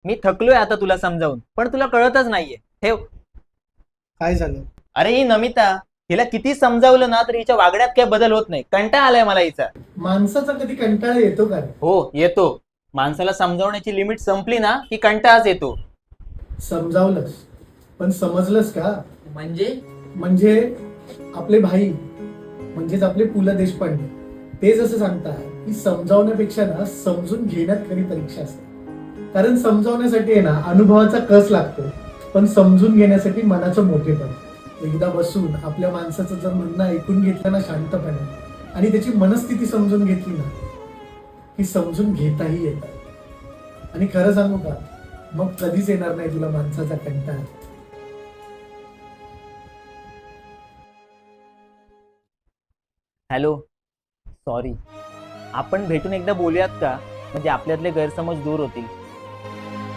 मी थकलोय आता तुला समजावून, पण तुला कळतच नाहीये. ठेव. काय झालं? अरे ही नमिता, हिला किती समजावलं ना, तर हिच्या वागण्यात काही बदल होत नाही. कंटाळा आलाय मला हिचा. माणसाचा कधी कंटाळा येतो का रे? हो येतो. माणसाला समजावण्याची लिमिट संपली ना की कंटाळाच येतो. समजावलंस, पण समजलंस का? म्हणजे आपले भाई म्हणजेच आपले पु ल देशपांडे ते जसं सांगतात की समजावण्यापेक्षा ना समजून घेण्यात खरी परीक्षा असते. कारण समजावण्यासाठी आहे ना अनुभवाचा कस लागतो, पण समजून घेण्यासाठी मनाचं मोठेपण. एकदा बसून आपल्या माणसाचं जर म्हणणं ऐकून घेतलं ना शांतपणे आणि त्याची मनस्थिती समजून घेतली ना की समजून घेताही येतात. आणि खरं सांगू का, मग कधीच येणार नाही तुला माणसाचा कंटाळा. हॅलो. सॉरी. आपण भेटून एकदा बोलूयात का? म्हणजे आपल्यातले गैरसमज दूर होतील.